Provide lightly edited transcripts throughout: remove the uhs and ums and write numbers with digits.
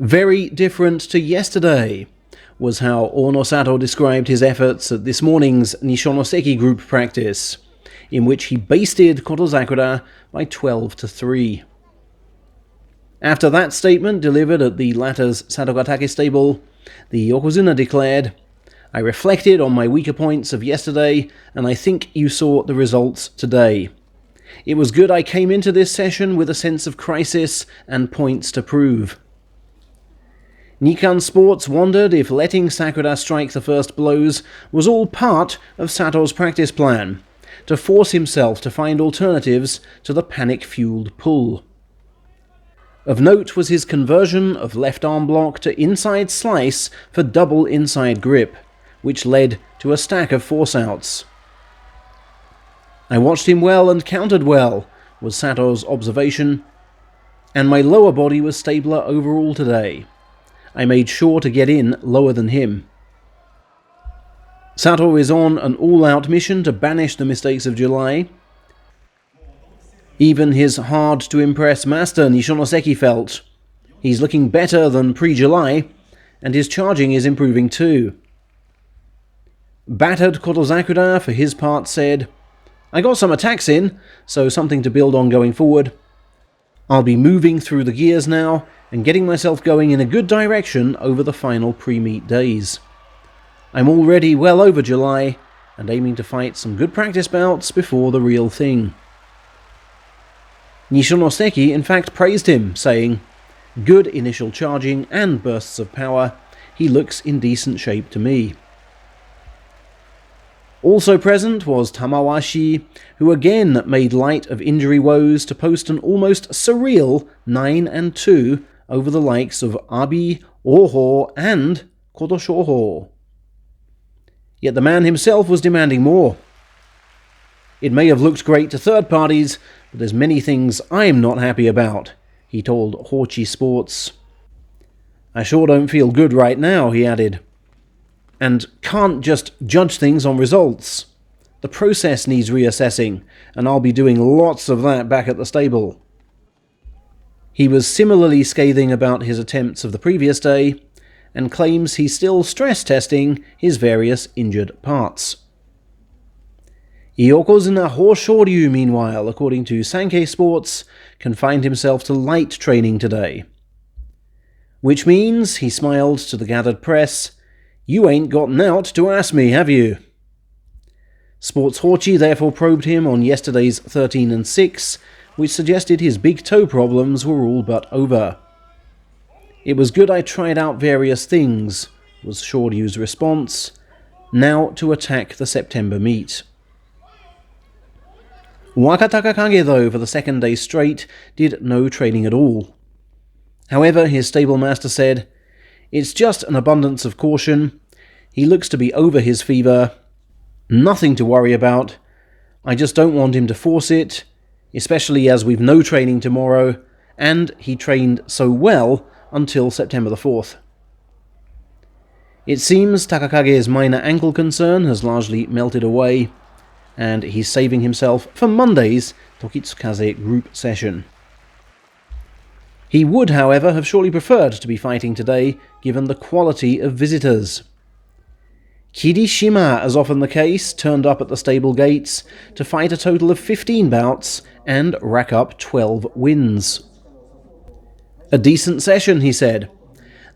Very different to yesterday, was how Onosato described his efforts at this morning's Nishonoseki group practice, in which he basted Kotozakura by 12-3. After that statement delivered at the latter's Satogatake stable, the Yokozuna declared, "I reflected on my weaker points of yesterday, and I think you saw the results today. It was good I came into this session with a sense of crisis and points to prove." Nikan Sports wondered if letting Sakura strike the first blows was all part of Sato's practice plan, to force himself to find alternatives to the panic-fueled pull. Of note was his conversion of left arm block to inside slice for double inside grip, which led to a stack of force-outs. "I watched him well and countered well," was Sato's observation, "and my lower body was stabler overall today. I made sure to get in lower than him." Sato is on an all-out mission to banish the mistakes of July. Even his hard-to-impress master Nishonoseki felt, "He's looking better than pre-July, and his charging is improving too." Battered Kotozakura, for his part, said, "I got some attacks in, so something to build on going forward. I'll be moving through the gears now, and getting myself going in a good direction over the final pre-meet days. I'm already well over July, and aiming to fight some good practice bouts before the real thing." Nishonoseki in fact praised him, saying, "Good initial charging and bursts of power. He looks in decent shape to me." Also present was Tamawashi, who again made light of injury woes to post an almost surreal 9-2 over the likes of Abi, Oho, and Kotoshoho. Yet the man himself was demanding more. "It may have looked great to third parties, but there's many things I'm not happy about," he told Hochi Sports. "I sure don't feel good right now," he added. "And can't just judge things on results. The process needs reassessing, and I'll be doing lots of that back at the stable." He was similarly scathing about his attempts of the previous day, and claims he's still stress-testing his various injured parts. Yokozuna Hoshoryu, meanwhile, according to Sankei Sports, confined himself to light training today. "Which means," he smiled to the gathered press, "you ain't gotten out to ask me, have you?" Sports Hochi therefore probed him on yesterday's 13-6, which suggested his big toe problems were all but over. "It was good I tried out various things," was Shoryu's response. "Now to attack the September meet." Wakatakakage, though, for the second day straight, did no training at all. However, his stable master said, "It's just an abundance of caution. He looks to be over his fever. Nothing to worry about. I just don't want him to force it, especially as we've no training tomorrow, and he trained so well until September the 4th. It seems Takakage's minor ankle concern has largely melted away, and he's saving himself for Monday's Tokitsukaze group session. He would, however, have surely preferred to be fighting today, given the quality of visitors. Kirishima, as often the case, turned up at the stable gates to fight a total of 15 bouts and rack up 12 wins. "A decent session," he said.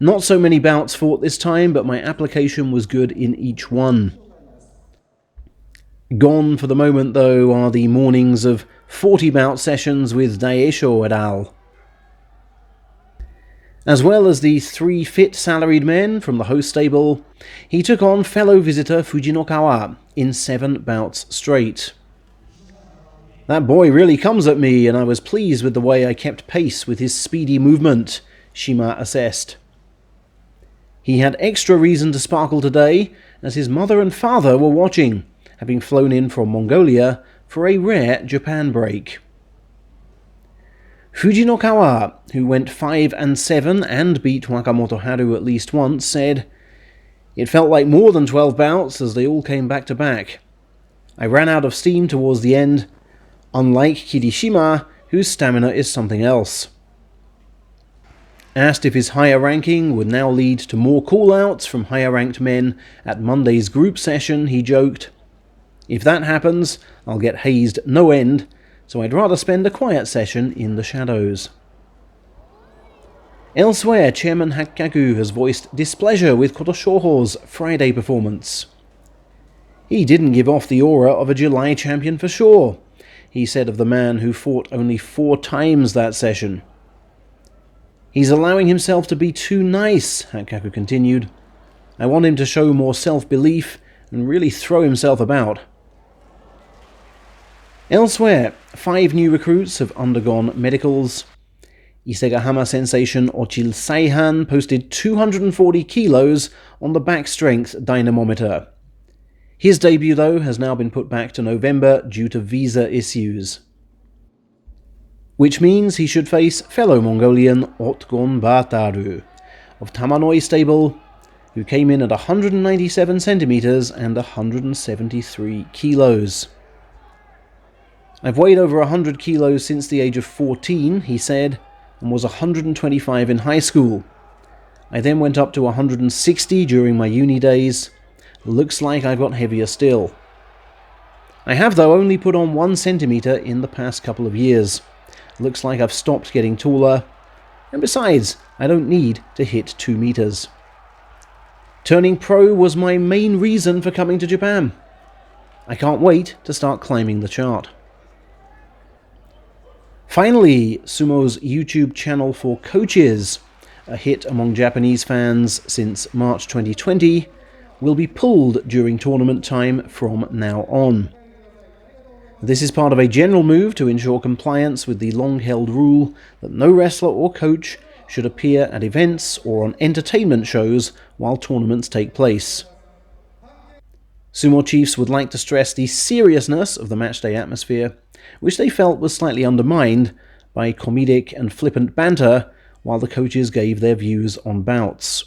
"Not so many bouts fought this time, but my application was good in each one." Gone for the moment, though, are the mornings of 40-bout sessions with Daisho et al. As well as the 3 fit salaried men from the host stable, he took on fellow visitor Fujinokawa in 7 bouts straight. "That boy really comes at me, and I was pleased with the way I kept pace with his speedy movement," Shima assessed. He had extra reason to sparkle today, as his mother and father were watching, having flown in from Mongolia for a rare Japan break. Fujinokawa, who went 5-7 and beat Wakamoto Haru at least once, said, "It felt like more than 12 bouts as they all came back to back. I ran out of steam towards the end, unlike Kirishima, whose stamina is something else." Asked if his higher ranking would now lead to more call-outs from higher-ranked men at Monday's group session, he joked, "If that happens, I'll get hazed no end, so I'd rather spend a quiet session in the shadows." Elsewhere, Chairman Hakkaku has voiced displeasure with Kotoshoho's Friday performance. "He didn't give off the aura of a July champion for sure," he said of the man who fought only 4 times that session. "He's allowing himself to be too nice," Hakkaku continued. "I want him to show more self-belief and really throw himself about." Elsewhere, 5 new recruits have undergone medicals. Isegahama sensation Ochil Saihan posted 240 kilos on the back strength dynamometer. His debut, though, has now been put back to November due to visa issues, which means he should face fellow Mongolian Otgon Bataru of Tamanoi stable, who came in at 197 centimeters and 173 kilos. "I've weighed over 100 kilos since the age of 14, he said, and was 125 in high school. I then went up to 160 during my uni days. Looks like I've got heavier still. I have, though, only put on 1 centimeter in the past couple of years. Looks like I've stopped getting taller. And besides, I don't need to hit 2 meters. Turning pro was my main reason for coming to Japan. I can't wait to start climbing the chart." Finally, Sumo's YouTube channel for coaches, a hit among Japanese fans since March 2020, will be pulled during tournament time from now on. This is part of a general move to ensure compliance with the long-held rule that no wrestler or coach should appear at events or on entertainment shows while tournaments take place. Sumo chiefs would like to stress the seriousness of the matchday atmosphere, which they felt was slightly undermined by comedic and flippant banter while the coaches gave their views on bouts.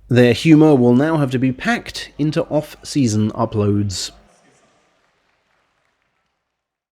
Their humour will now have to be packed into off-season uploads.